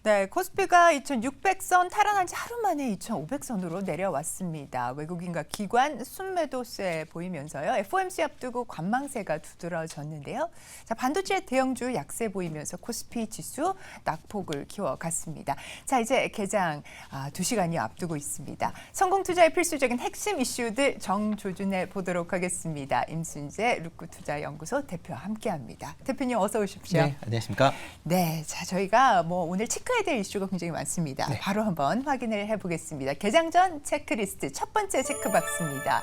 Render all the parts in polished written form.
네, 코스피가 2,600선 탈환한 지 하루 만에 2,500선으로 내려왔습니다. 외국인과 기관 순매도세 보이면서요. FOMC 앞두고 관망세가 두드러졌는데요. 자, 반도체 대형주 약세 보이면서 코스피 지수 낙폭을 키워갔습니다. 자, 이제 개장 2시간이 앞두고 있습니다. 성공투자의 필수적인 핵심 이슈들 정조준해 보도록 하겠습니다. 임순재 루크투자연구소 대표와 함께합니다. 대표님 어서 오십시오. 네, 안녕하십니까? 네, 자 저희가 오늘 체크해야 될 이슈가 굉장히 많습니다. 네. 바로 한번 확인을 해보겠습니다. 개장 전 체크리스트 첫 번째 체크박스입니다.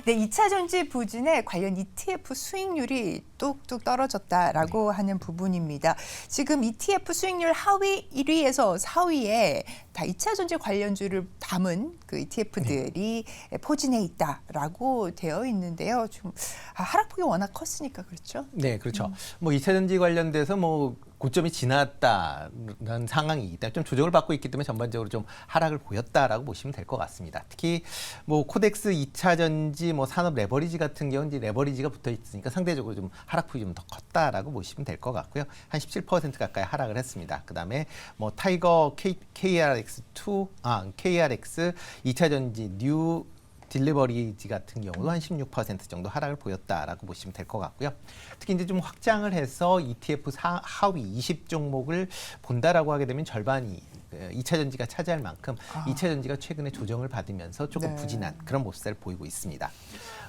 네, 2차 전지 부진에 관련 ETF 수익률이 뚝뚝 떨어졌다라고 하는 부분입니다. 지금 ETF 수익률 하위 1위에서 4위에 다 2차 전지 관련주를 담은 그 ETF들이 포진해 있다라고 되어 있는데요. 좀 하락폭이 워낙 컸으니까 그렇죠? 네, 그렇죠. 뭐 2차 전지 관련돼서 뭐 고점이 지났다는 상황이 있다. 좀 조정을 받고 있기 때문에 전반적으로 좀 하락을 보였다라고 보시면 될 것 같습니다. 특히 뭐 코덱스 2차 전지 뭐 산업 레버리지 같은 경우는 이제 레버리지가 붙어 있으니까 상대적으로 좀 하락폭이 좀 더 컸다라고 보시면 될 것 같고요. 한 17% 가까이 하락을 했습니다. 그다음에 뭐 타이거 KRX2 KRX 2차 전지 뉴 딜리버리지 같은 경우도 한 16% 정도 하락을 보였다라고 보시면 될 것 같고요. 특히 이제 좀 확장을 해서 ETF 하위 20 종목을 본다라고 하게 되면 절반이 2차 전지가 차지할 만큼 2차 전지가 최근에 조정을 받으면서 조금 부진한 그런 모습을 보이고 있습니다.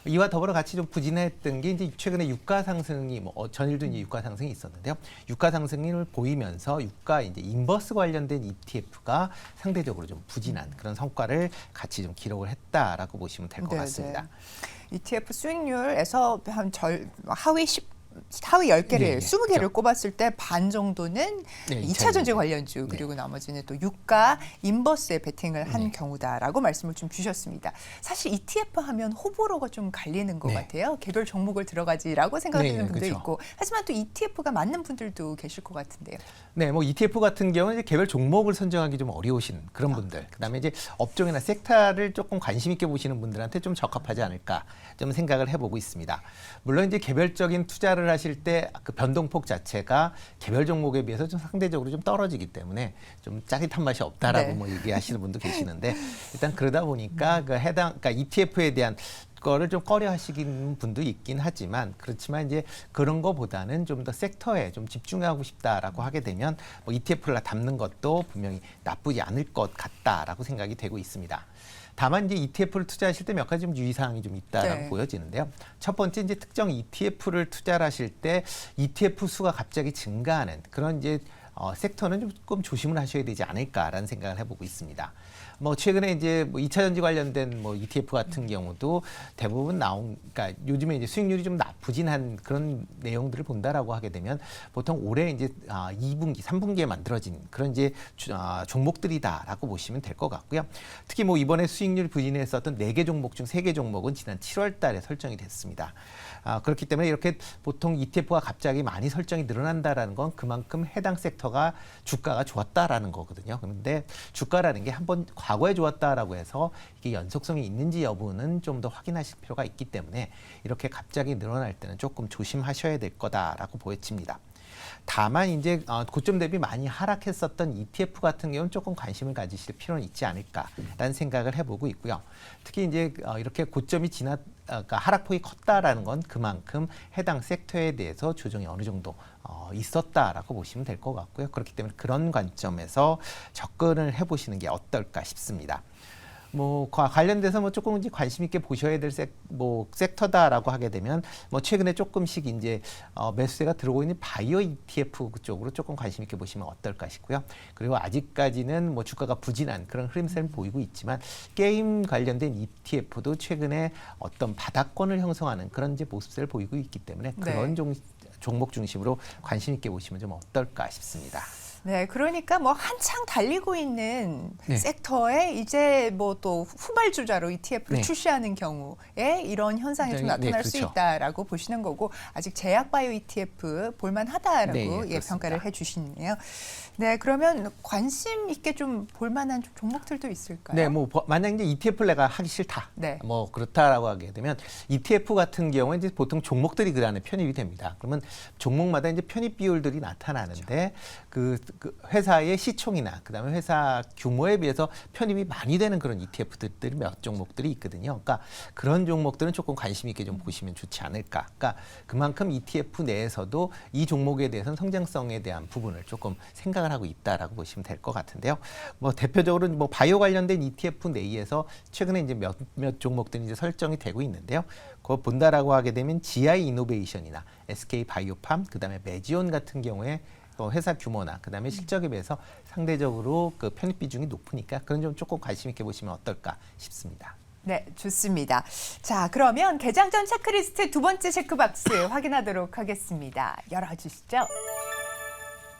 이와 더불어 같이 좀 부진했던 게 이제 최근에 유가 상승이 전일도 이제 유가 상승이 있었는데요. 유가 상승을 보이면서 유가 이제 인버스 관련된 ETF가 상대적으로 좀 부진한 그런 성과를 같이 좀 기록을 했다라고 보시면 될 것 같습니다. ETF 수익률에서 하위 10개를, 20개를 그렇죠. 꼽았을 때 반 정도는 2차 전지 관련주 그리고 나머지는 또 유가 인버스에 베팅을 한 경우다라고 말씀을 좀 주셨습니다. 사실 ETF 하면 호불호가 좀 갈리는 것 같아요. 개별 종목을 들어가지라고 생각하는 분도 그렇죠. 있고 하지만 또 ETF가 맞는 분들도 계실 것 같은데요. 네, 뭐 ETF 같은 경우는 이제 개별 종목을 선정하기 좀 어려우신 그런 분들, 그다음에 이제 업종이나 섹터를 조금 관심 있게 보시는 분들한테 좀 적합하지 않을까 좀 생각을 해보고 있습니다. 물론 이제 개별적인 투자를 하실 때 그 변동폭 자체가 개별 종목에 비해서 좀 상대적으로 좀 떨어지기 때문에 좀 짜릿한 맛이 없다라고 뭐 얘기하시는 분도 계시는데 일단 그러다 보니까 그러니까 ETF에 대한 거를 좀 꺼려 하시는 분도 있긴 하지만 그렇지만 이제 그런 거보다는 좀 더 섹터에 좀 집중하고 싶다라고 하게 되면 뭐 ETF를 담는 것도 분명히 나쁘지 않을 것 같다라고 생각이 되고 있습니다. 다만 이제 ETF를 투자하실 때 몇 가지 좀 유의사항이 좀 있다라고 보여지는데요. 첫 번째 이제 특정 ETF를 투자를 하실 때 ETF 수가 갑자기 증가하는 그런 이제 섹터는 조금 조심을 하셔야 되지 않을까라는 생각을 해보고 있습니다. 뭐 최근에 이제 뭐 2차 전지 관련된 뭐 ETF 같은 경우도 대부분 그러니까 요즘에 이제 수익률이 좀 부진한 그런 내용들을 본다라고 하게 되면 보통 올해 이제 2분기, 3분기에 만들어진 그런 이제 종목들이다라고 보시면 될 것 같고요. 특히 뭐 이번에 수익률 부진했었던 4개 종목 중 3개 종목은 지난 7월 달에 설정이 됐습니다. 그렇기 때문에 이렇게 보통 ETF가 갑자기 많이 설정이 늘어난다라는 건 그만큼 해당 섹터가 주가가 좋았다라는 거거든요. 그런데 주가라는 게 한번 과거에 좋았다라고 해서 이게 연속성이 있는지 여부는 좀 더 확인하실 필요가 있기 때문에 이렇게 갑자기 늘어날 때는 조금 조심하셔야 될 거다라고 보여집니다. 다만 이제 고점 대비 많이 하락했었던 ETF 같은 경우는 조금 관심을 가지실 필요는 있지 않을까라는 생각을 해보고 있고요. 특히 이제 이렇게 고점이 그러니까 하락폭이 컸다라는 건 그만큼 해당 섹터에 대해서 조정이 어느 정도 있었다라고 보시면 될 것 같고요. 그렇기 때문에 그런 관점에서 접근을 해보시는 게 어떨까 싶습니다. 뭐 관련돼서 뭐 조금 이제 관심 있게 보셔야 될 섹터다라고 하게 되면 뭐 최근에 조금씩 이제 매수세가 들어오고 있는 바이오 ETF 쪽으로 조금 관심 있게 보시면 어떨까 싶고요. 그리고 아직까지는 뭐 주가가 부진한 그런 흐름세를 보이고 있지만 게임 관련된 ETF도 최근에 어떤 바닥권을 형성하는 그런 이제 모습세를 보이고 있기 때문에 그런 종목 중심으로 관심 있게 보시면 좀 어떨까 싶습니다. 네, 그러니까 뭐 한창 달리고 있는 섹터에 이제 뭐 또 후발주자로 ETF를 출시하는 경우에 이런 현상이 좀 나타날 수 있다라고 보시는 거고 아직 제약 바이오 ETF 볼만하다라고 평가를 해주시네요. 네, 그러면 관심 있게 좀 볼만한 종목들도 있을까요? 네, 뭐 만약 이제 ETF를 내가 하기 싫다, 네. 뭐 그렇다라고 하게 되면 ETF 같은 경우에 이제 보통 종목들이 그 안에 편입이 됩니다. 그러면 종목마다 이제 편입 비율들이 나타나는데 그 회사의 시총이나 그다음에 회사 규모에 비해서 편입이 많이 되는 그런 ETF들이 몇 종목들이 있거든요. 그러니까 그런 종목들은 조금 관심 있게 좀 보시면 좋지 않을까. 그러니까 그만큼 ETF 내에서도 이 종목에 대해서는 성장성에 대한 부분을 조금 생각을 하고 있다라고 보시면 될 것 같은데요. 뭐 대표적으로 뭐 바이오 관련된 ETF 내에서 최근에 이제 몇 종목들이 이제 설정이 되고 있는데요. 그거 본다라고 하게 되면 GI 이노베이션이나 SK 바이오팜, 그다음에 메지온 같은 경우에 회사 규모나 그다음에 실적에 비해서 상대적으로 그 편입 비중이 높으니까 그런 점 조금 관심 있게 보시면 어떨까 싶습니다. 네, 좋습니다. 자, 그러면 개장 전 체크리스트 두 번째 체크박스 확인하도록 하겠습니다. 열어주시죠.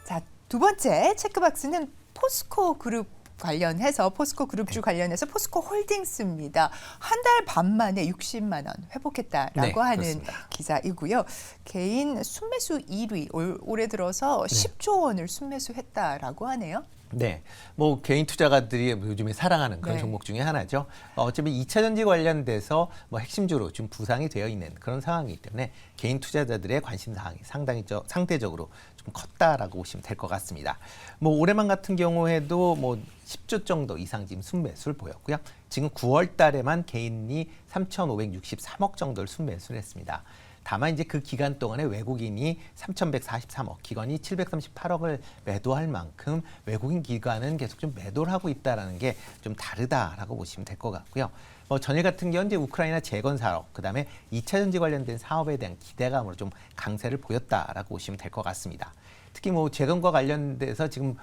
자, 두 번째 체크박스는 포스코 그룹 관련해서 포스코 그룹주 관련해서 포스코 홀딩스입니다. 한 달 반 만에 60만 원 회복했다라고 네, 하는 그렇습니다. 기사이고요. 개인 순매수 1위 올해 들어서 10조 원을 순매수했다라고 하네요. 네, 뭐 개인 투자가들이 요즘에 사랑하는 그런 네. 종목 중에 하나죠. 어차피 2차 전지 관련돼서 뭐 핵심주로 좀 부상이 되어 있는 그런 상황이기 때문에 개인 투자자들의 관심 사항이 상대적으로 좀 컸다라고 보시면 될 것 같습니다. 뭐 올해만 같은 경우에도 뭐 10조 정도 이상 지금 순매수를 보였고요. 지금 9월 달에만 개인이 3,563억 정도를 순매수를 했습니다. 다만 이제 그 기간 동안에 외국인이 3,143억, 기관이 738억을 매도할 만큼 외국인 기관은 계속 좀 매도를 하고 있다라는 게 좀 다르다라고 보시면 될 것 같고요. 뭐 전일 같은 경우는 이제 우크라이나 재건 사업, 그다음에 2차 전지 관련된 사업에 대한 기대감으로 좀 강세를 보였다라고 보시면 될 것 같습니다. 특히 뭐 재건과 관련돼서 지금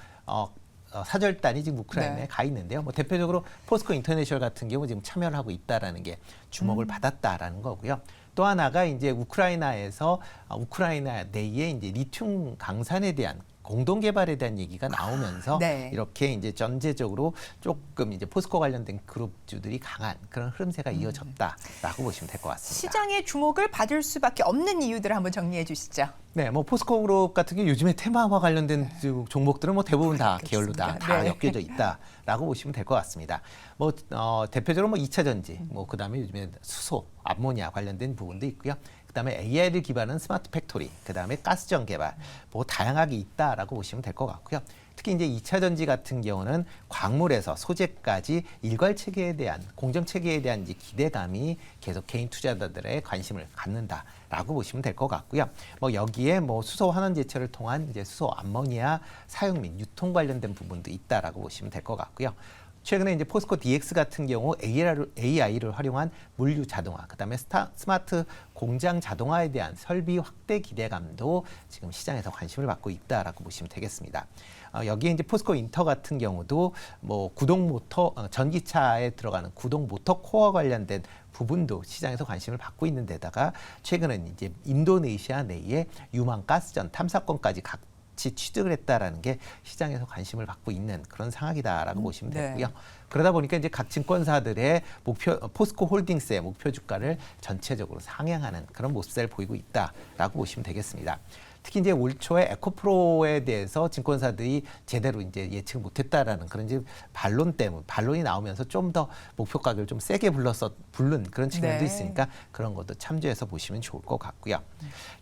사절단이 지금 우크라이나에 네. 가 있는데요. 뭐 대표적으로 포스코 인터내셔널 같은 경우 지금 참여를 하고 있다라는 게 주목을 받았다라는 거고요. 또 하나가 이제 우크라이나에서 우크라이나 내에 이제 리튬 강산에 대한 공동 개발에 대한 얘기가 나오면서 네. 이렇게 이제 전체적으로 조금 이제 포스코 관련된 그룹주들이 강한 그런 흐름세가 이어졌다라고 보시면 될 것 같습니다. 시장의 주목을 받을 수밖에 없는 이유들을 한번 정리해 주시죠. 네, 뭐 포스코 그룹 같은 경우 요즘에 테마와 관련된 종목들은 뭐 대부분 다 계열로 다 네. 엮여져 있다라고 보시면 될 것 같습니다. 뭐 대표적으로 뭐 2차 전지, 뭐 그다음에 요즘에 수소, 암모니아 관련된 부분도 있고요. 그다음에 AI를 기반한 스마트 팩토리, 그다음에 가스전 개발, 뭐 다양하게 있다라고 보시면 될 것 같고요. 특히 이제 2차 전지 같은 경우는 광물에서 소재까지 일괄 체계에 대한 공정 체계에 대한 이제 기대감이 계속 개인 투자자들의 관심을 갖는다라고 보시면 될 것 같고요. 뭐 여기에 뭐 수소 환원 제철을 통한 이제 수소 암모니아 사용 및 유통 관련된 부분도 있다라고 보시면 될 것 같고요. 최근에 이제 포스코 DX 같은 경우 AI를 활용한 물류 자동화, 그다음에 스마트 공장 자동화에 대한 설비 확대 기대감도 지금 시장에서 관심을 받고 있다라고 보시면 되겠습니다. 여기에 이제 포스코 인터 같은 경우도 뭐 구동 모터 전기차에 들어가는 구동 모터 코어 관련된 부분도 시장에서 관심을 받고 있는 데다가 최근엔 이제 인도네시아 내에 유망 가스전 탐사권까지 같이 취득을 했다라는 게 시장에서 관심을 받고 있는 그런 상황이다라고 보시면 네. 되고요. 그러다 보니까 이제 각 증권사들의 포스코 홀딩스의 목표 주가를 전체적으로 상향하는 그런 모습을 보이고 있다라고 보시면 되겠습니다. 특히 이제 올 초에 에코프로에 대해서 증권사들이 제대로 이제 예측을 못했다라는 그런 이제 반론이 나오면서 좀 더 목표 가격을 좀 세게 부른 그런 측면도 네. 있으니까 그런 것도 참조해서 보시면 좋을 것 같고요.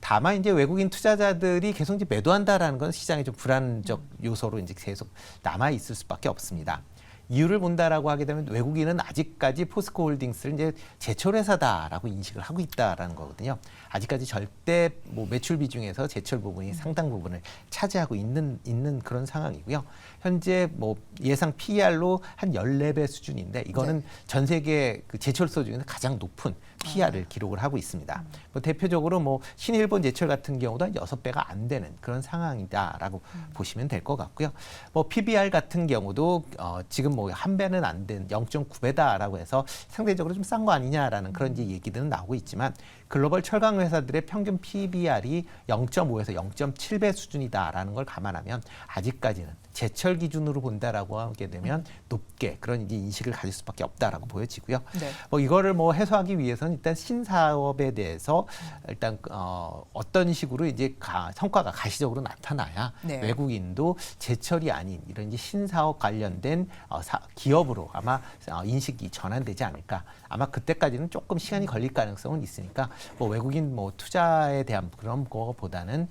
다만 이제 외국인 투자자들이 계속 이제 매도한다라는 건 시장의 좀 불안적 요소로 이제 계속 남아 있을 수밖에 없습니다. 이유를 본다라고 하게 되면 외국인은 아직까지 포스코 홀딩스를 이제 제철 회사다라고 인식을 하고 있다라는 거거든요. 아직까지 절대 뭐 매출 비중에서 제철 부분이 상당 부분을 차지하고 있는 그런 상황이고요. 현재 뭐 예상 PER로 한 14배 수준인데 이거는 전 세계 그 제철소 중에서 가장 높은 PER을 기록을 하고 있습니다. 뭐 대표적으로 뭐 신일본 제철 같은 경우도 한 6배가 안 되는 그런 상황이다라고 보시면 될 것 같고요. 뭐 PBR 같은 경우도 지금 뭐 한 배는 안 된 0.9배다라고 해서 상대적으로 좀 싼 거 아니냐라는 그런 이제 얘기들은 나오고 있지만 글로벌 철강 회사들의 평균 PBR이 0.5에서 0.7배 수준이다라는 걸 감안하면 아직까지는 제철 기준으로 본다라고 하게 되면 높게 그런 이제 인식을 가질 수밖에 없다라고 보여지고요. 네. 뭐 이거를 뭐 해소하기 위해서는 일단 신사업에 대해서 일단 어떤 식으로 이제 성과가 가시적으로 나타나야 네. 외국인도 제철이 아닌 이런 이제 신사업 관련된 기업으로 아마 인식이 전환되지 않을까. 아마 그때까지는 조금 시간이 걸릴 가능성은 있으니까 뭐 외국인 뭐 투자에 대한 그런 거보다는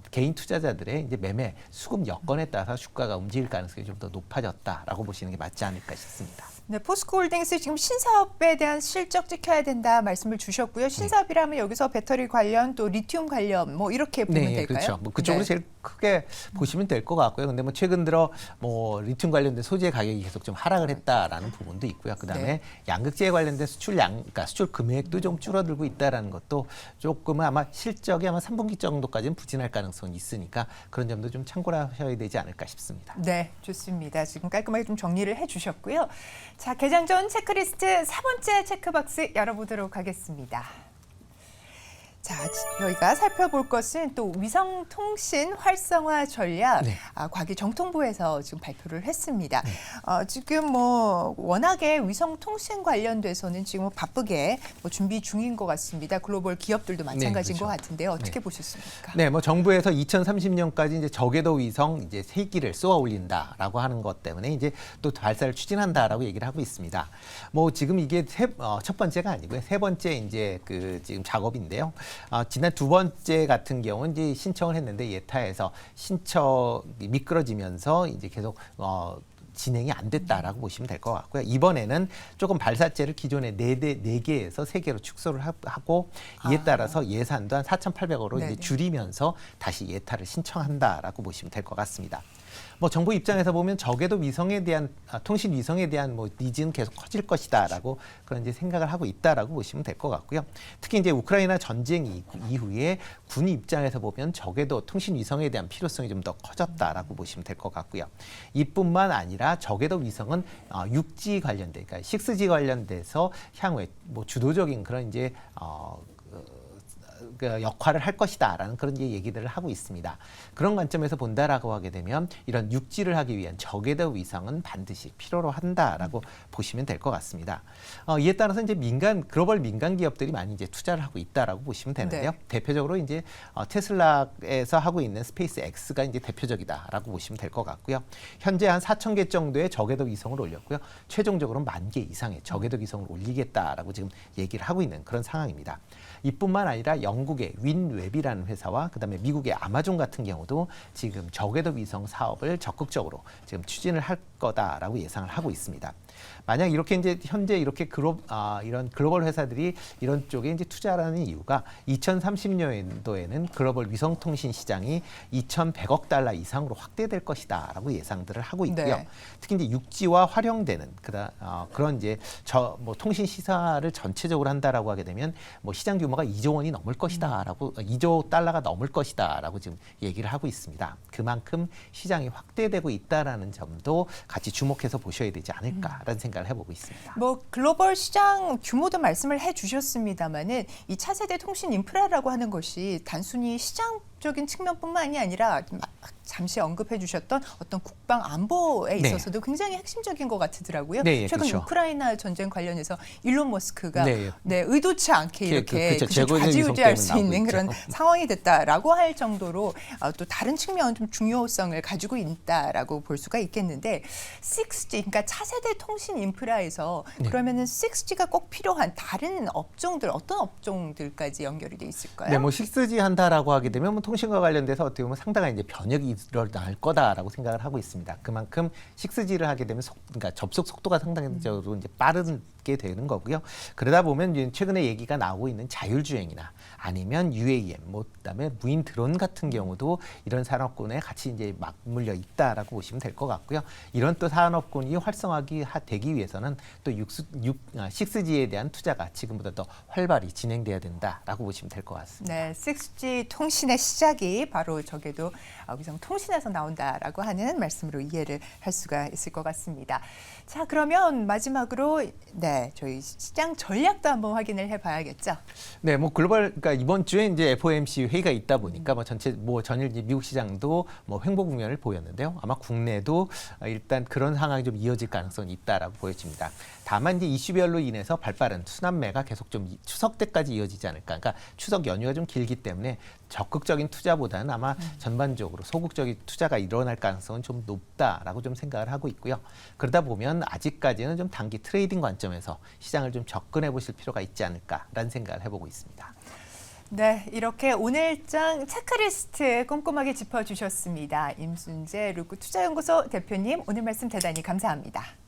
개인 투자자들의 이제 매매 수급 여건에 따라서 주가가 움직일 가능성이 좀 더 높아졌다라고 보시는 게 맞지 않을까 싶습니다. 네, 포스코홀딩스 지금 신사업에 대한 실적 지켜야 된다 말씀을 주셨고요. 신사업이라면 여기서 배터리 관련 또 리튬 관련 뭐 이렇게 보면 될까요? 그렇죠. 뭐 그쪽으로 네. 제일 크게 보시면 될 것 같고요. 근데 뭐 최근 들어 뭐 리튬 관련된 소재 가격이 계속 좀 하락을 했다라는 부분도 있고요. 그다음에 네. 양극재에 관련된 그러니까 수출 금액도 좀 줄어들고 있다라는 것도 조금은 아마 실적이 아마 3분기 정도까지는 부진할 가능성이 있으니까 그런 점도 좀 참고를 하셔야 되지 않을까 싶습니다. 네, 좋습니다. 지금 깔끔하게 좀 정리를 해주셨고요. 자, 개장 전 체크리스트 4번째 체크박스 열어보도록 하겠습니다. 자, 저희가 살펴볼 것은 또 위성통신 활성화 전략 네. 과기정통부에서 지금 발표를 했습니다. 지금 뭐 워낙에 위성통신 관련돼서는 지금 바쁘게 뭐 준비 중인 것 같습니다. 글로벌 기업들도 마찬가지인 그렇죠. 것 같은데요. 어떻게 보셨습니까? 네, 뭐 정부에서 2030년까지 이제 저궤도 위성 이제 3기를 쏘아 올린다라고 하는 것 때문에 이제 또 발사를 추진한다라고 얘기를 하고 있습니다. 뭐 지금 이게 첫 번째가 아니고요. 세 번째 이제 그 지금 작업인데요. 지난 두 번째 같은 경우는 이제 신청을 했는데 예타에서 신청이 미끄러지면서 이제 계속 진행이 안 됐다라고 보시면 될 것 같고요. 이번에는 조금 발사체를 기존의 4개에서 3개로 축소를 하고 이에 따라서 예산도 한 4,800억으로 이제 네네. 줄이면서 다시 예타를 신청한다라고 보시면 될 것 같습니다. 뭐 정부 입장에서 보면 저궤도 위성에 대한 통신 위성에 대한 뭐 니즈는 계속 커질 것이다라고 그런 이제 생각을 하고 있다라고 보시면 될 것 같고요. 특히 이제 우크라이나 전쟁 이후에 군 입장에서 보면 저궤도 통신 위성에 대한 필요성이 좀 더 커졌다라고 보시면 될 것 같고요. 이뿐만 아니라 저궤도 위성은 6G 관련된, 그러니까 6G 관련돼서 향후에 뭐 주도적인 그런 이제 그 역할을 할 것이다라는 그런 이제 얘기들을 하고 있습니다. 그런 관점에서 본다라고 하게 되면 이런 육지를 하기 위한 저궤도 위성은 반드시 필요로 한다라고 보시면 될 것 같습니다. 이에 따라서 이제 글로벌 민간 기업들이 많이 이제 투자를 하고 있다라고 보시면 되는데요. 네. 대표적으로 이제 테슬라에서 하고 있는 스페이스 X가 이제 대표적이다라고 보시면 될 것 같고요. 현재 한 4,000개 정도의 저궤도 위성을 올렸고요. 최종적으로 10,000개 이상의 저궤도 위성을 올리겠다라고 지금 얘기를 하고 있는 그런 상황입니다. 이뿐만 아니라 영국의 윈웹이라는 회사와 그다음에 미국의 아마존 같은 경우도 지금 저궤도 위성 사업을 적극적으로 지금 추진을 할 거다라고 예상을 하고 있습니다. 만약 이렇게 이제 현재 이렇게 이런 글로벌 회사들이 이런 쪽에 이제 투자하는 이유가 2030년도에는 글로벌 위성통신 시장이 2,100억 달러 이상으로 확대될 것이다라고 예상들을 하고 있고요. 네. 특히 이제 육지와 활용되는 그런 이제 뭐 통신 시사를 전체적으로 한다라고 하게 되면 뭐 시장 규모가 2조 원이 넘을 것이다라고 2조 달러가 넘을 것이다라고 지금 얘기를 하고 있습니다. 그만큼 시장이 확대되고 있다라는 점도 같이 주목해서 보셔야 되지 않을까라는 생각을 해보고 있습니다. 뭐 글로벌 시장 규모도 말씀을 해주셨습니다만은 이 차세대 통신 인프라라고 하는 것이 단순히 시장적인 측면뿐만이 아니라 잠시 언급해 주셨던 어떤 국방 안보에 네. 있어서도 굉장히 핵심적인 것 같더라고요. 네, 최근 그렇죠. 우크라이나 전쟁 관련해서 일론 머스크가 네. 의도치 않게 이렇게 그렇죠. 그좀 재고의 좌지우지할 위성 수 때문에 있는 나오고 그런 있죠. 상황이 됐다라고 할 정도로 또 다른 측면 좀 중요성을 가지고 있다라고 볼 수가 있겠는데 6G 그러니까 차세대 통신 인프라에서 네. 그러면은 6G가 꼭 필요한 다른 업종들 어떤 업종들까지 연결이 돼 있을까요? 네, 뭐 6G 한다라고 하게 되면 뭐 통신과 관련돼서 어떻게 보면 상당한 이제 변혁이 일어날 거다라고 생각을 하고 있습니다. 그만큼 6G를 하게 되면 그러니까 접속 속도가 상당적으로 이제 빠르게 되는 거고요. 그러다 보면 이제 최근에 얘기가 나오고 있는 자율주행이나 아니면 UAM, 뭐 그다음에 무인 드론 같은 경우도 이런 산업군에 같이 이제 맞물려 있다라고 보시면 될 것 같고요. 이런 또 산업군이 되기 위해서는 또 6G에 대한 투자가 지금보다 더 활발히 진행돼야 된다라고 보시면 될 것 같습니다. 네, 6G 통신의 시작이 바로 저게도 위성 통신에서 나온다라고 하는 말씀으로 이해를 할 수가 있을 것 같습니다. 자, 그러면 마지막으로 네, 저희 시장 전략도 한번 확인을 해봐야겠죠. 네, 뭐 그러니까 이번 주에 이제 FOMC 회의가 있다 보니까 뭐 전체 뭐 전일 이제 미국 시장도 뭐 횡보 국면을 보였는데요. 아마 국내도 일단 그런 상황이 좀 이어질 가능성이 있다라고 보여집니다. 다만 이제 이슈별로 인해서 발빠른 순환매가 계속 좀 추석 때까지 이어지지 않을까. 그러니까 추석 연휴가 좀 길기 때문에 적극적인 투자보다는 아마 전반적으로 소극적인 투자가 일어날 가능성은 좀 높다라고 좀 생각을 하고 있고요. 그러다 보면 아직까지는 좀 단기 트레이딩 관점에서 시장을 좀 접근해 보실 필요가 있지 않을까라는 생각을 해보고 있습니다. 네, 이렇게 오늘장 체크리스트 꼼꼼하게 짚어주셨습니다. 임순재 루크 투자연구소 대표님, 오늘 말씀 대단히 감사합니다.